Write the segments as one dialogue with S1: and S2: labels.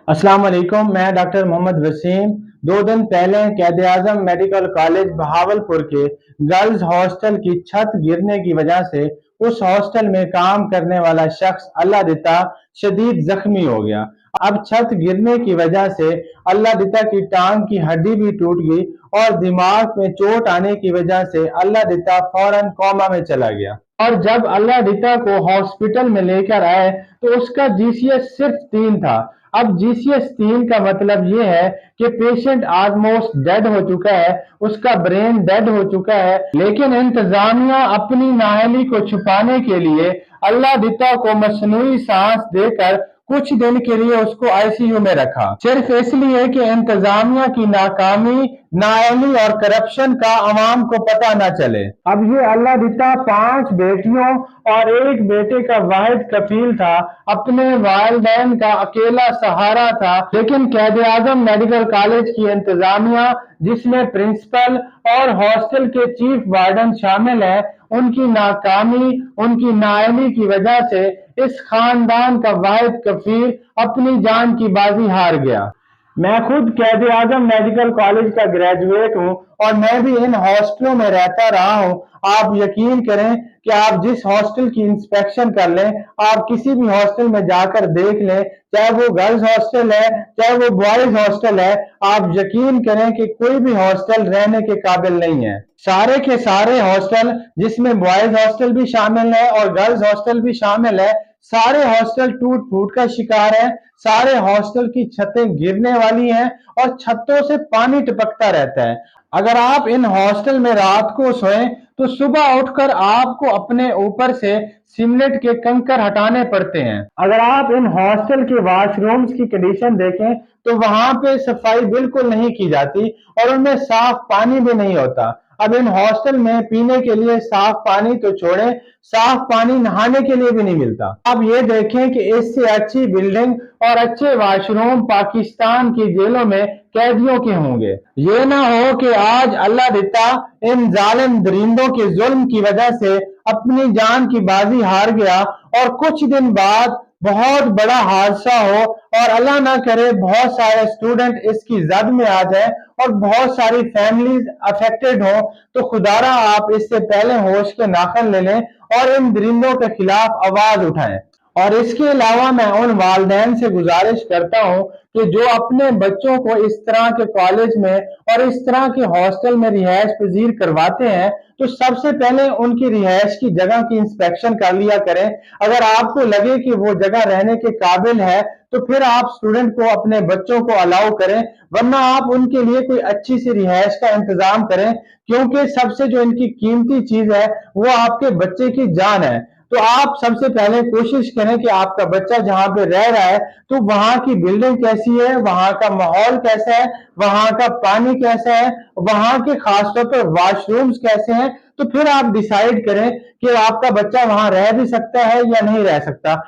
S1: अस्सलाम वालेकुम। मैं डॉक्टर मोहम्मद वसीम। 2 दिन पहले कैद आजम मेडिकल कॉलेज बहावलपुर के गर्ल्स हॉस्टल की छत गिरने की वजह से उस हॉस्टल में काम करने वाला शख्स अल्लाह दिता शदीद जख्मी हो गया। अब छत गिरने की वजह से अल्लाह दिता की टांग की हड्डी भी टूट गई और दिमाग में चोट आने की वजह से अल्लाह दिता फौरन कोमा में चला गया। और जब अल्लाह दिता को हॉस्पिटल में लेकर आए तो उसका जीसीएस सिर्फ 3 था। अब जीसीएस 3 का मतलब ये है कि पेशेंट ऑलमोस्ट डेड हो चुका है, उसका ब्रेन डेड हो चुका है, लेकिन इंतजामिया अपनी नाअहली को छुपाने के लिए अल्लाह दिता को मसनूई सांस देकर कुछ दिन के लिए उसको आईसीयू में रखा, सिर्फ इसलिए कि इंतजामिया की नाकामी, नाअहली और करप्शन का अवाम को पता न चले। अब ये अल्लाह दिता 5 बेटियों और 1 बेटे का वाहिद कफील था, अपने वालिदैन का अकेला सहारा था, लेकिन कैद आजम मेडिकल कॉलेज की इंतजामिया, जिसमें प्रिंसिपल और हॉस्टल के चीफ वार्डन शामिल है, उनकी नाकामी, उनकी नाअहली की वजह से इस खानदान का वाहिद कफील अपनी जान की बाजी हार गया। मैं खुद कैद आजम मेडिकल कॉलेज का ग्रेजुएट हूँ और मैं भी इन हॉस्टलों में रहता रहा हूँ। आप यकीन करें कि आप जिस हॉस्टल की इंस्पेक्शन कर लें, आप किसी भी हॉस्टल में जाकर देख लें, चाहे वो गर्ल्स हॉस्टल है, चाहे वो बॉयज हॉस्टल है, आप यकीन करें कि कोई भी हॉस्टल रहने के काबिल नहीं है। सारे के सारे हॉस्टल, जिसमें बॉयज हॉस्टल भी शामिल है और गर्ल्स हॉस्टल भी शामिल है, सारे हॉस्टल टूट फूट का शिकार है। सारे हॉस्टल की छतें गिरने वाली हैं और छतों से पानी टपकता रहता है। अगर आप इन हॉस्टल में रात को सोएं तो सुबह उठकर आपको अपने ऊपर से सीमेंट के कंकर हटाने पड़ते हैं। अगर आप इन हॉस्टल के वॉशरूम्स की कंडीशन देखें तो वहां पे सफाई बिल्कुल नहीं की जाती और उनमें साफ पानी भी नहीं होता। अब इन हॉस्टल में पीने के लिए साफ पानी तो छोड़ें, साफ पानी नहाने के लिए भी नहीं मिलता। अब ये देखें कि इससे अच्छी बिल्डिंग और अच्छे वॉशरूम पाकिस्तान की जेलों में कैदियों के होंगे। ये ना हो कि आज अल्लाह दिता इन जालिम दरिंदों के जुल्म की वजह से अपनी जान की बाजी हार गया और कुछ दिन बाद बहुत बड़ा हादसा हो और अल्लाह ना करे बहुत सारे स्टूडेंट इसकी जद में आ जाए और बहुत सारी फैमिलीज अफेक्टेड हो, तो खुदारा आप इससे पहले होश के नाखन ले लें और इन दरिंदों के खिलाफ आवाज उठाएं। और इसके अलावा मैं उन वालिदैन से गुजारिश करता हूँ कि जो अपने बच्चों को इस तरह के कॉलेज में और इस तरह के हॉस्टल में रिहाइश पजीर करवाते हैं तो सबसे पहले उनकी रिहाइश की जगह की इंस्पेक्शन कर लिया करें। अगर आपको लगे कि वो जगह रहने के काबिल है तो फिर आप स्टूडेंट को, अपने बच्चों को अलाउ करें, वरना आप उनके लिए कोई अच्छी सी रिहाइश का इंतजाम करें, क्योंकि सबसे जो इनकी कीमती चीज है वो आपके बच्चे की जान है। तो आप सबसे पहले कोशिश करें कि आपका बच्चा जहां पे रह रहा है तो वहां की बिल्डिंग कैसी है, वहां का माहौल कैसा है, वहां का पानी कैसा है, वहां के खासतौर पर वॉशरूम्स कैसे हैं, तो फिर आप डिसाइड करें कि आपका बच्चा वहां रह भी सकता है या नहीं रह सकता।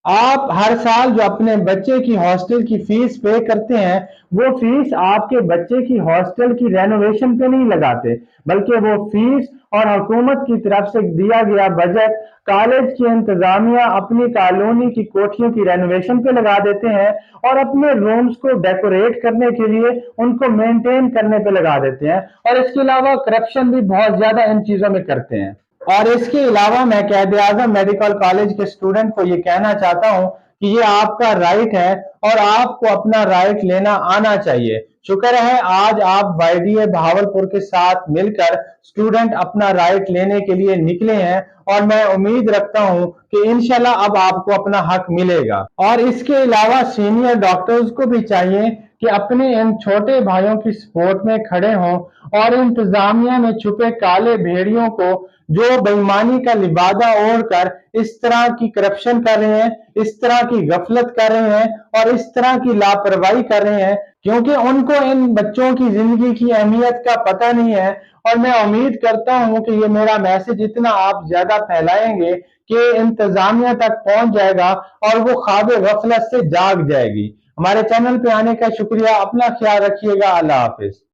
S1: आप हर साल जो अपने बच्चे की हॉस्टल की फीस पे करते हैं वो फीस आपके बच्चे की हॉस्टल की रेनोवेशन पे नहीं लगाते, बल्कि वो फीस और हुकूमत की तरफ से दिया गया बजट कॉलेज की इंतजामिया अपनी कॉलोनी की कोठियों की रेनोवेशन पे लगा देते हैं और अपने रूम्स को डेकोरेट करने के लिए उनको मेंटेन करने पे लगा देते हैं। और इसके अलावा करप्शन भी बहुत ज्यादा इन चीजों में करते हैं। और इसके अलावा मैं कैद आजम मेडिकल कॉलेज के स्टूडेंट को ये कहना चाहता हूँ कि ये आपका राइट है और आपको अपना राइट लेना आना चाहिए। शुक्र है आज आप वाईडीए बहावलपुर के साथ मिलकर स्टूडेंट अपना राइट लेने के लिए निकले हैं और मैं उम्मीद रखता हूं कि इंशाल्लाह अब आपको अपना हक मिलेगा। और इसके अलावा सीनियर डॉक्टर्स को भी चाहिए कि अपने इन छोटे भाइयों की सपोर्ट में खड़े हों और इंतजामिया में छुपे काले भेड़ियों को, जो बेईमानी का लिबादा ओढ़कर इस तरह की करप्शन कर रहे हैं, इस तरह की गफलत कर रहे हैं और इस तरह की लापरवाही कर रहे हैं, क्योंकि उनको इन बच्चों की जिंदगी की अहमियत का पता नहीं है। और मैं उम्मीद करता हूं कि ये मेरा मैसेज इतना आप ज्यादा फैलाएंगे कि इंतजामिया तक पहुंच जाएगा और वो ख्वाब गफलत से जाग जाएगी। हमारे चैनल पे आने का शुक्रिया। अपना ख्याल रखिएगा। अल्लाह हाफिज।